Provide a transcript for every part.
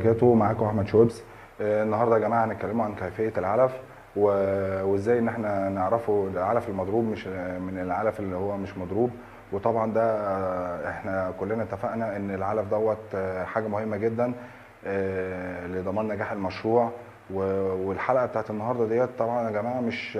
وبركاته. معاكم احمد شوبس. النهارده يا جماعه هنتكلموا عن كيفيه العلف وازاي ان احنا نعرفه العلف المضروب مش من العلف اللي هو مش مضروب. وطبعا ده احنا كلنا اتفقنا ان العلف دوت حاجه مهمه جدا لضمان نجاح المشروع. والحلقه بتاعت النهارده ديت طبعا يا جماعه مش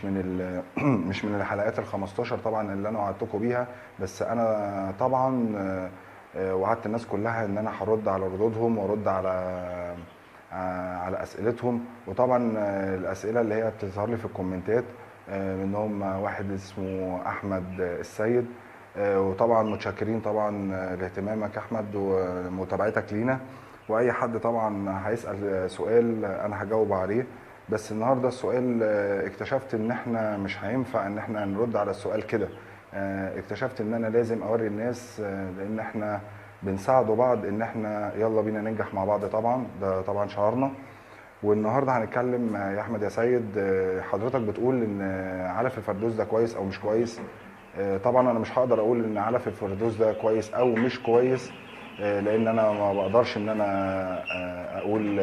من مش من الحلقات ال 15 طبعا اللي انا وعدتكم بيها. بس انا طبعا وعدت الناس كلها ان انا هرد على ردودهم وارد على اسئلتهم. وطبعا الاسئله اللي هي بتظهر لي في الكومنتات منهم واحد اسمه احمد السيد. وطبعا متشكرين طبعا لاهتمامك احمد ومتابعتك لينا. واي حد طبعا هيسال سؤال انا هجاوب عليه. بس النهارده السؤال اكتشفت ان احنا مش هينفع ان احنا نرد على السؤال كده. اكتشفت ان انا لازم اوري الناس لان احنا بنساعدوا بعض ان احنا يلا بينا ننجح مع بعض. طبعا ده طبعا شعارنا. والنهارده هنتكلم يا احمد يا سيد، حضرتك بتقول ان علف الفردوس ده كويس او مش كويس. طبعا انا مش هقدر اقول ان علف الفردوس ده كويس او مش كويس، لان انا ما بقدرش ان انا اقول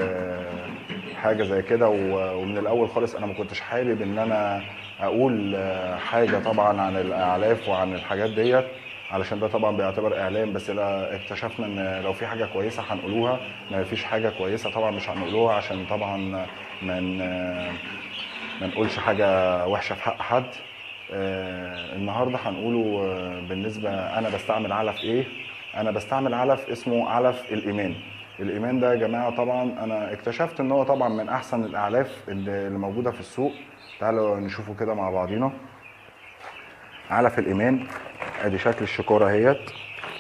حاجه زي كده. ومن الاول خالص انا ما كنتش حابب ان انا اقول حاجه طبعا عن الاعلاف وعن الحاجات ديت، علشان ده طبعا بيعتبر اعلام. بس لا، اكتشفنا ان لو في حاجه كويسه هنقولوها، ما فيش حاجه كويسه طبعا مش هنقولوها، عشان طبعا ما نقولش حاجه وحشه في حق حد. النهارده هنقوله بالنسبه انا بستعمل علف ايه. انا بستعمل علف اسمه علف الايمان. الايمان ده يا جماعه طبعا انا اكتشفت ان هو طبعا من احسن الاعلاف اللي موجوده في السوق. تعالوا نشوفه كده مع بعضينا. علف الايمان ادي شكل الشكاره اهيت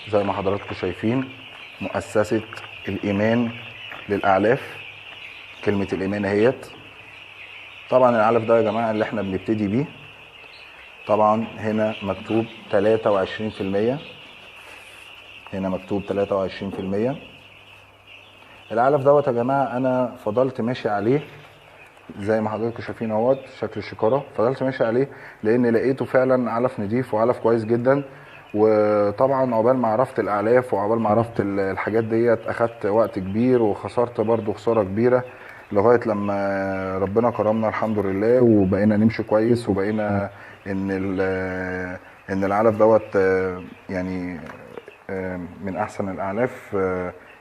زي ما حضراتكم شايفين، مؤسسه الايمان للاعلاف. كلمه الايمان اهيت. طبعا العلف ده يا جماعه اللي احنا بنبتدي بيه، طبعا هنا مكتوب 23%. هنا مكتوب 23%. العلف دوت يا جماعه انا فضلت ماشي عليه زي ما حضراتكم شايفين اهوت شكل الشكاره. فضلت ماشي عليه لان لقيته فعلا علف نضيف وعلف كويس جدا. وطبعا عقبال ما عرفت الاعلاف وعقبال ما عرفت الحاجات ديت اخدت وقت كبير وخسرت برضو خساره كبيره، لغايه لما ربنا كرمنا الحمد لله وبقينا نمشي كويس. وبقينا ان العلف دوت يعني من احسن الاعلاف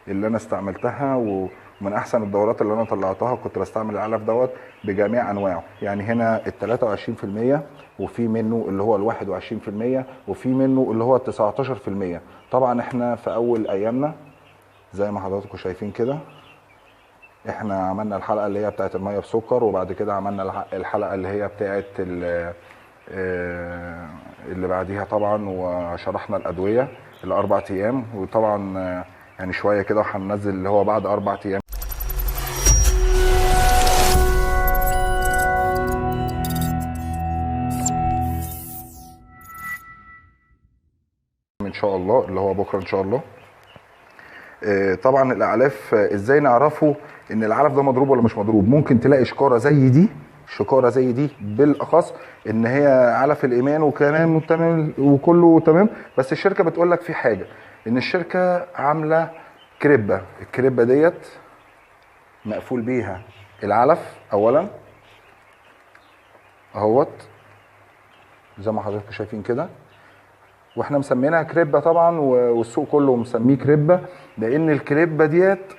اللي انا استعملتها. ومن احسن الدورات اللي انا طلعتها كنت بستعمل العلف دوت بجميع انواعه. يعني هنا ال 23%، وفي منه اللي هو ال 21%، وفي منه اللي هو ال 19%. طبعا احنا في اول ايامنا زي ما حضراتكم شايفين كده، احنا عملنا الحلقه اللي هي بتاعت الميه بسكر، وبعد كده عملنا الحلقه اللي هي بتاعت اللي بعديها طبعا، وشرحنا الادويه الاربع ايام. وطبعا يعني شويه كده وهننزل اللي هو بعد 4 ايام ان شاء الله، اللي هو بكره ان شاء الله. طبعا الاعلاف ازاي نعرفه ان العلف ده مضروب ولا مش مضروب؟ ممكن تلاقي شكاره زي دي، شكاره زي دي بالاخص ان هي علف الايمان وكلام تمام وكله تمام، بس الشركه بتقول لك في حاجه، ان الشركه عامله كريبه. الكريبه ديت مقفول بيها العلف اولا اهوت زي ما حضراتكم شايفين كده، واحنا مسمينها كريبه طبعا والسوق كله مسميه كريبه، لان الكريبه ديت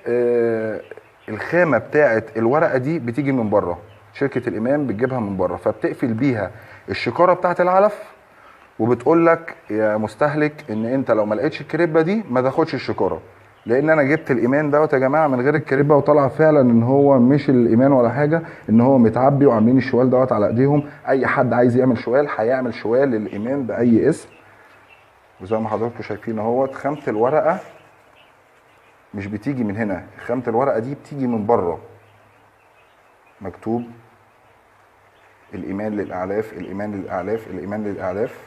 الخامه بتاعه الورقه دي بتيجي من بره. شركه الايمان بتجيبها من بره، فبتقفل بيها الشكاره بتاعه العلف، وبتقول لك يا مستهلك ان انت لو ما لقيتش الكريبه دي ما تاخدش الشكاره. لان انا جبت الايمان دوت يا جماعه من غير الكريبه، وطلع فعلا ان هو مش الايمان ولا حاجه، ان هو متعبي وعاملين الشوال دوت على ايديهم. اي حد عايز يعمل شوال هيعمل شوال للايمان باي اسم. وزي ما حضراتكم شايفين اهوت خامه الورقه مش بتيجي من هنا، خامه الورقه دي بتيجي من بره. مكتوب الايمان للاعلاف، الايمان للاعلاف، الايمان للاعلاف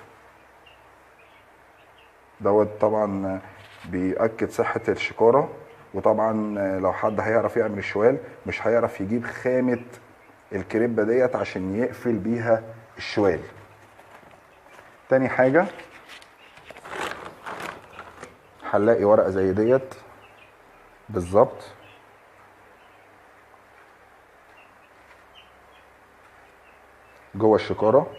دوت. طبعا بيأكد صحه الشكاره. وطبعا لو حد هيعرف يعمل الشوال مش هيعرف يجيب خامه الكريبه ديت عشان يقفل بيها الشوال. تاني حاجه هنلاقي ورقه زي ديت بالظبط. جوه الشكاره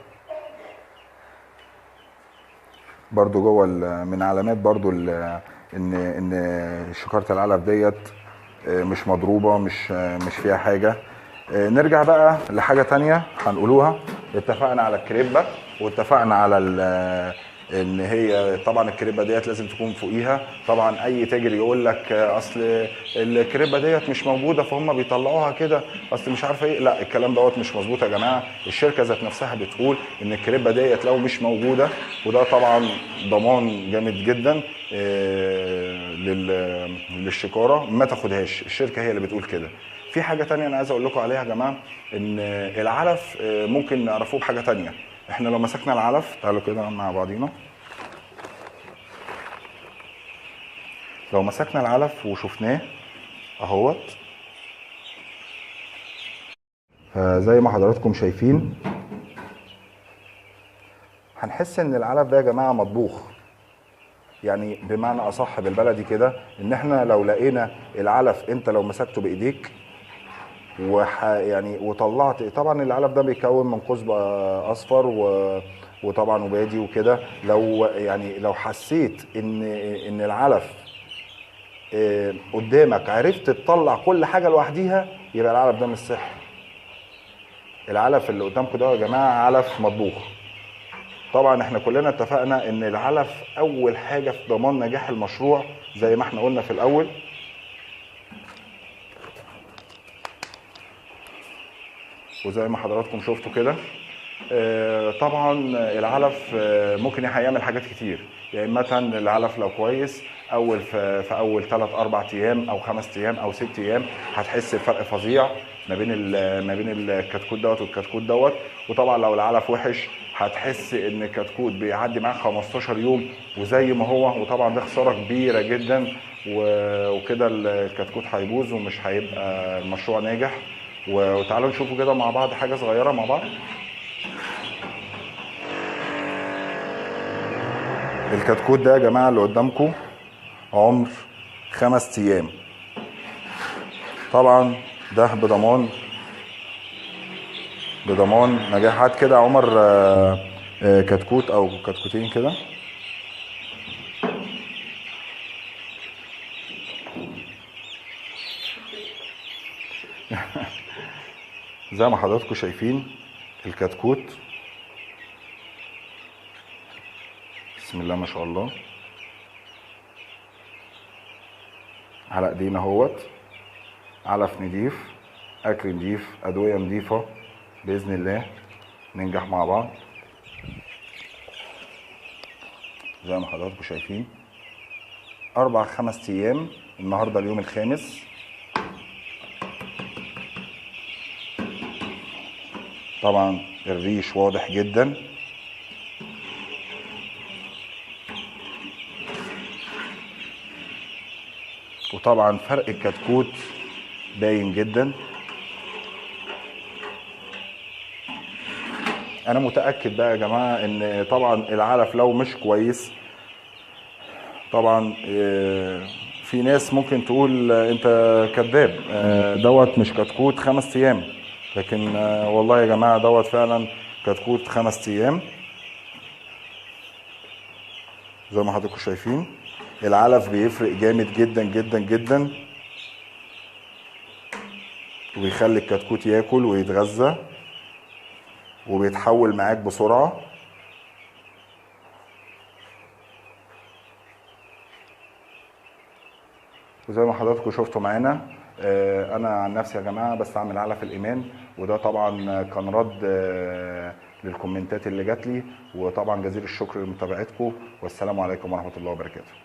برضو، جوه من علامات برضو ان شكاره العلف ديت مش مضروبه، مش فيها حاجه. نرجع بقى لحاجه تانية هنقولوها. اتفقنا على الكريبه، واتفقنا على ان هي طبعا الكريبه ديت لازم تكون فوقيها. طبعا اي تاجر يقول لك اصل الكريبه ديت مش موجوده فهم بيطلعوها كده، اصل مش عارفه ايه. لا، الكلام دوت مش مظبوط يا جماعه. الشركه ذات نفسها بتقول ان الكريبه ديت لو مش موجوده، وده طبعا ضمان جامد جدا للشكاره، ما تاخدهاش. الشركه هي اللي بتقول كده. في حاجه تانية انا عايز اقول لكم عليها يا جماعه، ان العلف ممكن نعرفوه بحاجه تانية. احنا لو مسكنا العلف، تعالوا كده مع بعضينا، لو مسكنا العلف وشفناه اهوت، زي ما حضراتكم شايفين، هنحس ان العلف ده يا جماعه مطبوخ. يعني بمعنى اصح بالبلدي كده، ان احنا لو لقينا العلف، انت لو مسكته بايديك يعني وطلعت، طبعا العلف ده بيتكون من قصب اصفر وطبعا وبادي وكده. لو حسيت ان العلف قدامك، عرفت تطلع كل حاجه لوحديها، يبقى العلف ده مش صحي. العلف اللي قدامكم ده يا جماعه علف مطبوخ. طبعا احنا كلنا اتفقنا ان العلف اول حاجه في ضمان نجاح المشروع، زي ما احنا قلنا في الاول. وزي ما حضراتكم شفتوا كده، طبعا العلف ممكن هيعمل حاجات كتير. يعني مثلا العلف لو كويس، في اول 3 4 ايام او 5 ايام او 6 ايام، هتحس بفرق فظيع ما بين الكتكوت دوت والكتكوت دوت. وطبعا لو العلف وحش، هتحس ان الكتكوت بيعدي معاك 15 يوم وزي ما هو. وطبعا ده خساره كبيره جدا، وكده الكتكوت هيبوظ ومش هيبقى المشروع ناجح. وتعالوا نشوفوا كده مع بعض حاجه صغيره مع بعض. الكتكوت ده يا جماعه اللي قدامكم عمر 5 ايام. طبعا ده بضمان نجاحات كده عمر كتكوت او كتكوتين كده. زي ما حضراتكم شايفين الكتكوت، بسم الله ما شاء الله، على ايدينا اهوت. علف نضيف، اكل نضيف، ادويه نضيفه، باذن الله ننجح مع بعض. زي ما حضراتكم شايفين 4 5 ايام، النهارده اليوم الخامس. طبعا الريش واضح جدا، وطبعا فرق الكتكوت باين جدا. انا متاكد بقى يا جماعه ان طبعا العلف لو مش كويس، طبعا في ناس ممكن تقول انت كذاب، دوت مش كتكوت 5 ايام. لكن والله يا جماعه دوت فعلا كتكوت 5 ايام. زي ما حضراتكم شايفين العلف بيفرق جامد جدا جدا جدا، وبيخلي الكتكوت ياكل ويتغذى وبيتحول معاك بسرعه. وزي ما حضراتكم شفتوا معانا، انا عن نفسي يا جماعه بستعمل علف الايمان، وده طبعا كان رد للكومنتات اللي جات لي. وطبعا جزيل الشكر لمتابعتكم، والسلام عليكم ورحمه الله وبركاته.